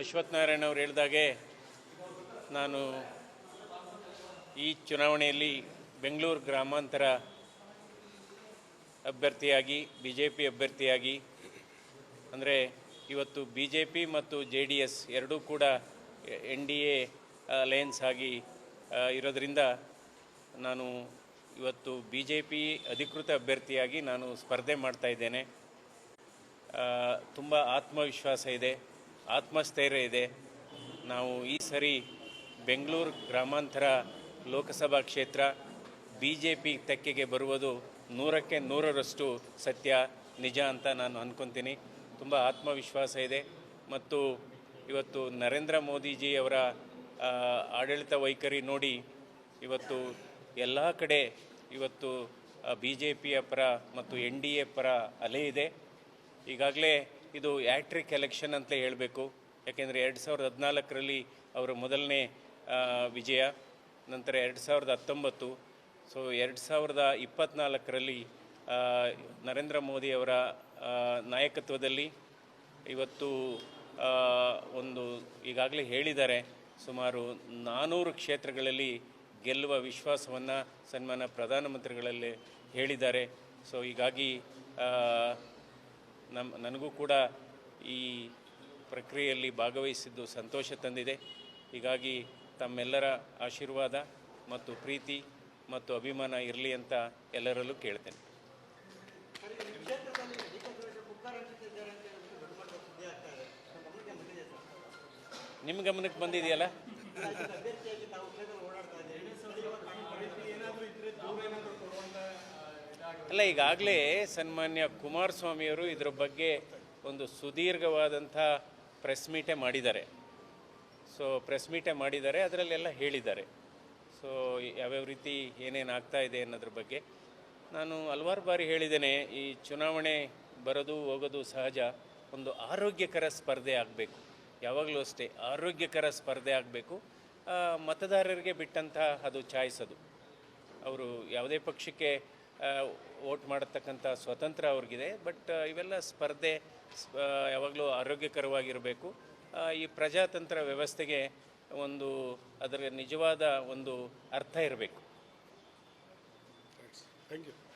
ಅಶ್ವಥ್ ನಾರಾಯಣ ಅವರು ಹೇಳಿದಾಗೆ ನಾನು ಈ ಚುನಾವಣೆಯಲ್ಲಿ ಬೆಂಗಳೂರು ಗ್ರಾಮಾಂತರ ಅಭ್ಯರ್ಥಿಯಾಗಿ ಬಿಜೆಪಿ ಅಭ್ಯರ್ಥಿಯಾಗಿ ಅಂದರೆ ಇವತ್ತು ಬಿಜೆಪಿ ಮತ್ತು JDS ಎರಡೂ ಕೂಡ NDA ಅಲಯನ್ಸ್ ಆಗಿ ಇರೋದರಿಂದ ನಾನು ಇವತ್ತು ಬಿಜೆಪಿ ಅಧಿಕೃತ ಅಭ್ಯರ್ಥಿಯಾಗಿ ನಾನು ಸ್ಪರ್ಧೆ ಮಾಡ್ತಾ ಇದ್ದೇನೆ. ತುಂಬ ಆತ್ಮವಿಶ್ವಾಸ ಇದೆ, ಆತ್ಮಸ್ಥೈರ್ಯ ಇದೆ. ನಾವು ಈ ಸರಿ ಬೆಂಗಳೂರು ಗ್ರಾಮಾಂತರ ಲೋಕಸಭಾ ಕ್ಷೇತ್ರ ಬಿಜೆಪಿ ತೆಕ್ಕೆಗೆ ಬರುವುದು 100ಕ್ಕೆ 100ರಷ್ಟು ಸತ್ಯ, ನಿಜ ಅಂತ ನಾನು ಅಂದ್ಕೊತೀನಿ. ತುಂಬ ಆತ್ಮವಿಶ್ವಾಸ ಇದೆ. ಮತ್ತು ಇವತ್ತು ನರೇಂದ್ರ ಮೋದಿಜಿಯವರ ಆಡಳಿತ ವೈಖರಿ ನೋಡಿ ಇವತ್ತು ಎಲ್ಲ ಕಡೆ ಇವತ್ತು ಬಿಜೆಪಿಯ ಪರ ಮತ್ತು NDA ಪರ ಅಲೆ ಇದೆ. ಈಗಾಗಲೇ ಇದು ಹ್ಯಾಟ್ರಿಕ್ ಎಲೆಕ್ಷನ್ ಅಂತ ಹೇಳಬೇಕು. ಯಾಕೆಂದರೆ 2014ರಲ್ಲಿ ಅವರ ಮೊದಲನೇ ವಿಜಯ, ನಂತರ 2019, ಸೊ 2024ರಲ್ಲಿ ನರೇಂದ್ರ ಮೋದಿಯವರ ನಾಯಕತ್ವದಲ್ಲಿ ಇವತ್ತು ಒಂದು ಈಗಾಗಲೇ ಹೇಳಿದ್ದಾರೆ ಸುಮಾರು 400 ಕ್ಷೇತ್ರಗಳಲ್ಲಿ ಗೆಲ್ಲುವ ವಿಶ್ವಾಸವನ್ನು ಸನ್ಮಾನ್ಯ ಪ್ರಧಾನಮಂತ್ರಿಗಳಲ್ಲಿ ಹೇಳಿದ್ದಾರೆ. ಸೊ ಹೀಗಾಗಿ ನನಗೂ ಕೂಡ ಈ ಪ್ರಕ್ರಿಯೆಯಲ್ಲಿ ಭಾಗವಹಿಸಿದ್ದು ಸಂತೋಷ ತಂದಿದೆ. ಹೀಗಾಗಿ ತಮ್ಮೆಲ್ಲರ ಆಶೀರ್ವಾದ ಮತ್ತು ಪ್ರೀತಿ ಮತ್ತು ಅಭಿಮಾನ ಇರಲಿ ಅಂತ ಎಲ್ಲರಲ್ಲೂ ಕೇಳ್ತೇನೆ. ನಿಮ್ಮ ಗಮನಕ್ಕೆ ಬಂದಿದೆಯಲ್ಲ? ಅಲ್ಲ, ಈಗಾಗಲೇ ಸನ್ಮಾನ್ಯ ಕುಮಾರಸ್ವಾಮಿಯವರು ಇದರ ಬಗ್ಗೆ ಒಂದು ಸುದೀರ್ಘವಾದಂಥ ಪ್ರೆಸ್ ಮೀಟೇ ಮಾಡಿದ್ದಾರೆ. ಅದರಲ್ಲೆಲ್ಲ ಹೇಳಿದ್ದಾರೆ. ಸೊ ಯಾವ್ಯಾವ ರೀತಿ ಏನೇನು ಆಗ್ತಾ ಇದೆ ಅನ್ನೋದ್ರ ಬಗ್ಗೆ ನಾನು ಹಲವಾರು ಬಾರಿ ಹೇಳಿದ್ದೇನೆ. ಈ ಚುನಾವಣೆ ಬರೋದು ಹೋಗೋದು ಸಹಜ. ಒಂದು ಆರೋಗ್ಯಕರ ಸ್ಪರ್ಧೆ ಆಗಬೇಕು, ಯಾವಾಗಲೂ ಅಷ್ಟೇ ಆರೋಗ್ಯಕರ ಸ್ಪರ್ಧೆ ಆಗಬೇಕು. ಮತದಾರರಿಗೆ ಬಿಟ್ಟಂಥ ಅದು ಚಾಯ್ಸ್, ಅದು ಅವರು ಯಾವುದೇ ಪಕ್ಷಕ್ಕೆ ವೋಟ್ ಮಾಡತಕ್ಕಂಥ ಸ್ವತಂತ್ರ ಅವ್ರಿಗಿದೆ. ಬಟ್ ಇವೆಲ್ಲ ಸ್ಪರ್ಧೆ ಯಾವಾಗಲೂ ಆರೋಗ್ಯಕರವಾಗಿರಬೇಕು. ಈ ಪ್ರಜಾತಂತ್ರ ವ್ಯವಸ್ಥೆಗೆ ಒಂದು ಅದರ ನಿಜವಾದ ಒಂದು ಅರ್ಥ ಇರಬೇಕು. Thank you.